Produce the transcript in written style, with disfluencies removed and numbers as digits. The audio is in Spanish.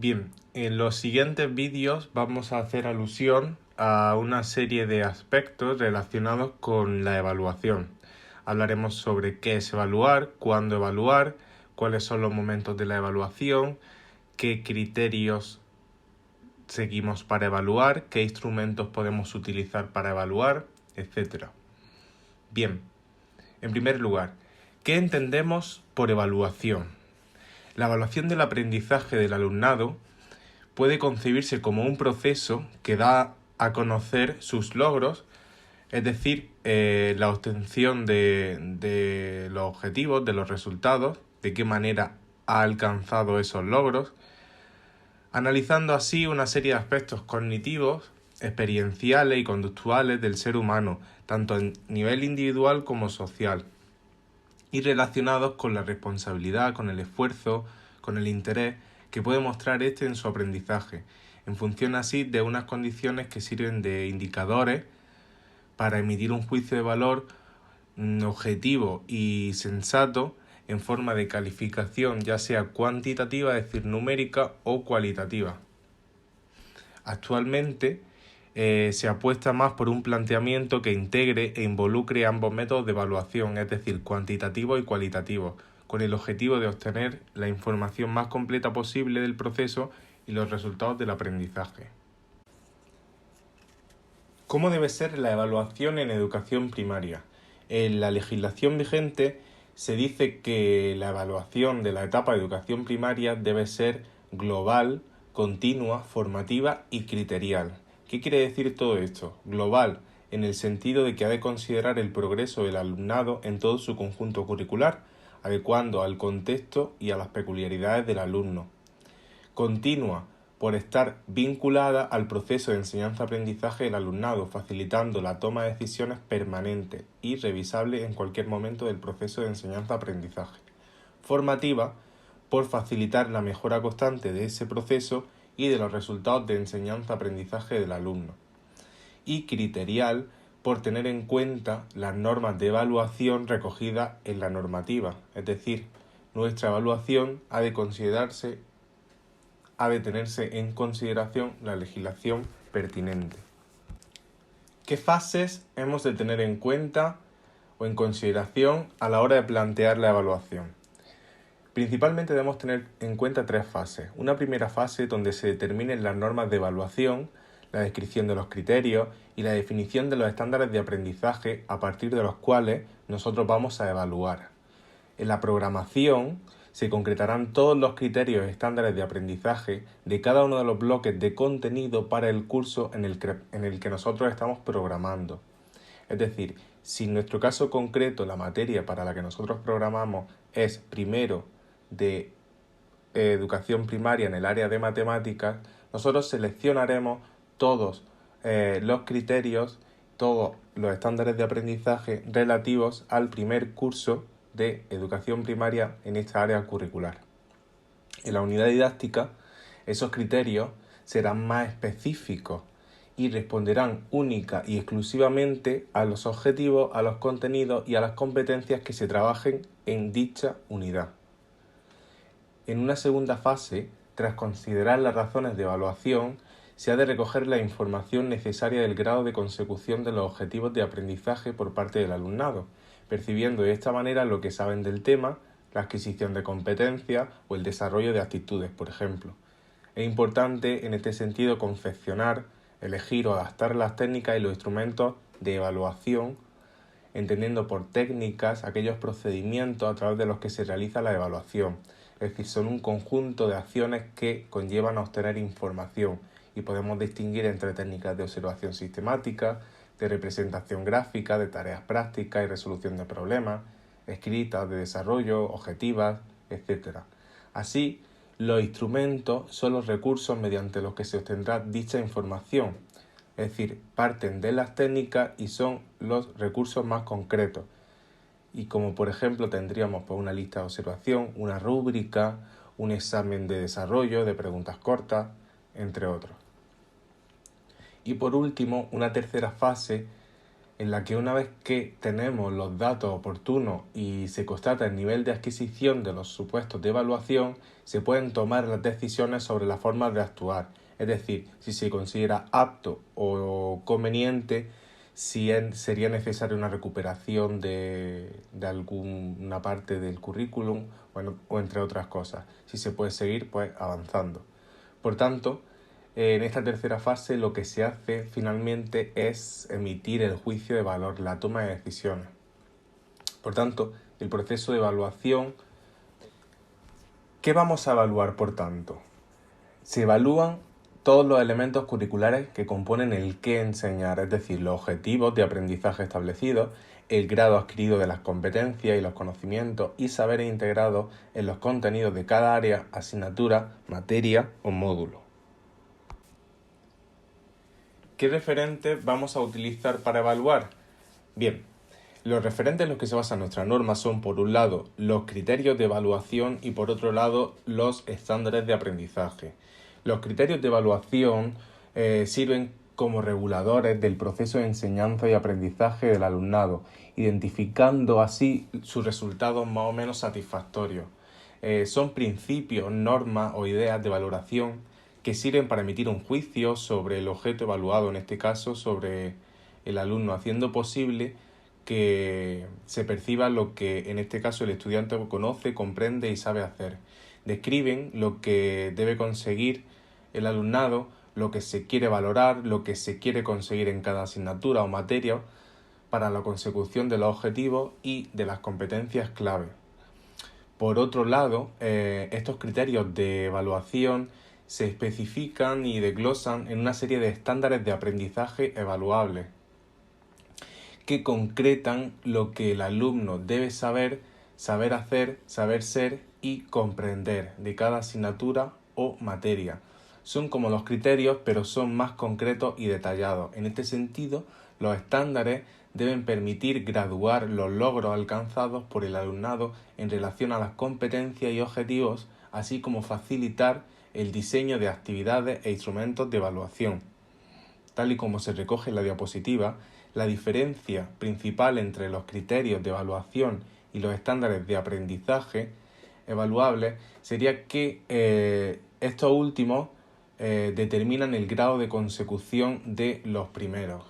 Bien, en los siguientes vídeos vamos a hacer alusión a una serie de aspectos relacionados con la evaluación. Hablaremos sobre qué es evaluar, cuándo evaluar, cuáles son los momentos de la evaluación, qué criterios seguimos para evaluar, qué instrumentos podemos utilizar para evaluar, etc. Bien, en primer lugar, ¿qué entendemos por evaluación? La evaluación del aprendizaje del alumnado puede concebirse como un proceso que da a conocer sus logros, es decir, la obtención de los objetivos, de los resultados, de qué manera ha alcanzado esos logros, analizando así una serie de aspectos cognitivos, experienciales y conductuales del ser humano, tanto a nivel individual como social, y relacionados con la responsabilidad, con el esfuerzo, con el interés que puede mostrar este en su aprendizaje, en función así de unas condiciones que sirven de indicadores para emitir un juicio de valor objetivo y sensato en forma de calificación, ya sea cuantitativa, es decir, numérica, o cualitativa. Actualmente se apuesta más por un planteamiento que integre e involucre ambos métodos de evaluación, es decir, cuantitativo y cualitativo, con el objetivo de obtener la información más completa posible del proceso y los resultados del aprendizaje. ¿Cómo debe ser la evaluación en educación primaria? En la legislación vigente se dice que la evaluación de la etapa de educación primaria debe ser global, continua, formativa y criterial. ¿Qué quiere decir todo esto? Global, en el sentido de que ha de considerar el progreso del alumnado en todo su conjunto curricular, adecuando al contexto y a las peculiaridades del alumno. Continua, por estar vinculada al proceso de enseñanza-aprendizaje del alumnado, facilitando la toma de decisiones permanente y revisable en cualquier momento del proceso de enseñanza-aprendizaje. Formativa, por facilitar la mejora constante de ese proceso y de los resultados de enseñanza-aprendizaje del alumno. Y criterial, por tener en cuenta las normas de evaluación recogidas en la normativa, es decir, nuestra evaluación ha de tenerse en consideración la legislación pertinente. ¿Qué fases hemos de tener en cuenta o en consideración a la hora de plantear la evaluación? Principalmente debemos tener en cuenta tres fases. Una primera fase donde se determinen las normas de evaluación, la descripción de los criterios y la definición de los estándares de aprendizaje a partir de los cuales nosotros vamos a evaluar. En la programación se concretarán todos los criterios y estándares de aprendizaje de cada uno de los bloques de contenido para el curso en el que nosotros estamos programando. Es decir, si en nuestro caso concreto la materia para la que nosotros programamos es primero de educación primaria en el área de matemáticas, nosotros seleccionaremos todos los criterios, todos los estándares de aprendizaje relativos al primer curso de educación primaria en esta área curricular. En la unidad didáctica, esos criterios serán más específicos y responderán única y exclusivamente a los objetivos, a los contenidos y a las competencias que se trabajen en dicha unidad. En una segunda fase, tras considerar las razones de evaluación, se ha de recoger la información necesaria del grado de consecución de los objetivos de aprendizaje por parte del alumnado, percibiendo de esta manera lo que saben del tema, la adquisición de competencias o el desarrollo de actitudes, por ejemplo. Es importante en este sentido confeccionar, elegir o adaptar las técnicas y los instrumentos de evaluación, entendiendo por técnicas aquellos procedimientos a través de los que se realiza la evaluación. Es decir, son un conjunto de acciones que conllevan a obtener información y podemos distinguir entre técnicas de observación sistemática, de representación gráfica, de tareas prácticas y resolución de problemas, escritas, de desarrollo, objetivas, etc. Así, los instrumentos son los recursos mediante los que se obtendrá dicha información, es decir, parten de las técnicas y son los recursos más concretos. Y como por ejemplo tendríamos una lista de observación, una rúbrica, un examen de desarrollo, de preguntas cortas, entre otros. Y por último, una tercera fase en la que una vez que tenemos los datos oportunos y se constata el nivel de adquisición de los supuestos de evaluación, se pueden tomar las decisiones sobre la forma de actuar, es decir, si se considera apto o conveniente, si sería necesaria una recuperación de alguna parte del currículum, bueno, o entre otras cosas, si se puede seguir pues avanzando. Por tanto, en esta tercera fase lo que se hace finalmente es emitir el juicio de valor, la toma de decisiones. Por tanto, el proceso de evaluación, ¿qué vamos a evaluar por tanto? Se evalúan todos los elementos curriculares que componen el qué enseñar, es decir, los objetivos de aprendizaje establecidos, el grado adquirido de las competencias y los conocimientos y saberes integrados en los contenidos de cada área, asignatura, materia o módulo. ¿Qué referentes vamos a utilizar para evaluar? Bien, los referentes en los que se basa nuestra norma son, por un lado, los criterios de evaluación y, por otro lado, los estándares de aprendizaje. Los criterios de evaluación sirven como reguladores del proceso de enseñanza y aprendizaje del alumnado, identificando así sus resultados más o menos satisfactorios. Son principios, normas o ideas de valoración que sirven para emitir un juicio sobre el objeto evaluado, en este caso sobre el alumno, haciendo posible que se perciba lo que en este caso el estudiante conoce, comprende y sabe hacer. Describen lo que debe conseguir el alumnado, lo que se quiere valorar, lo que se quiere conseguir en cada asignatura o materia para la consecución de los objetivos y de las competencias clave. Por otro lado, estos criterios de evaluación se especifican y desglosan en una serie de estándares de aprendizaje evaluables que concretan lo que el alumno debe saber, saber hacer, saber ser y comprender de cada asignatura o materia. Son como los criterios, pero son más concretos y detallados. En este sentido, los estándares deben permitir graduar los logros alcanzados por el alumnado en relación a las competencias y objetivos, así como facilitar el diseño de actividades e instrumentos de evaluación. Tal y como se recoge en la diapositiva, la diferencia principal entre los criterios de evaluación y los estándares de aprendizaje evaluables sería que estos últimos determinan el grado de consecución de los primeros.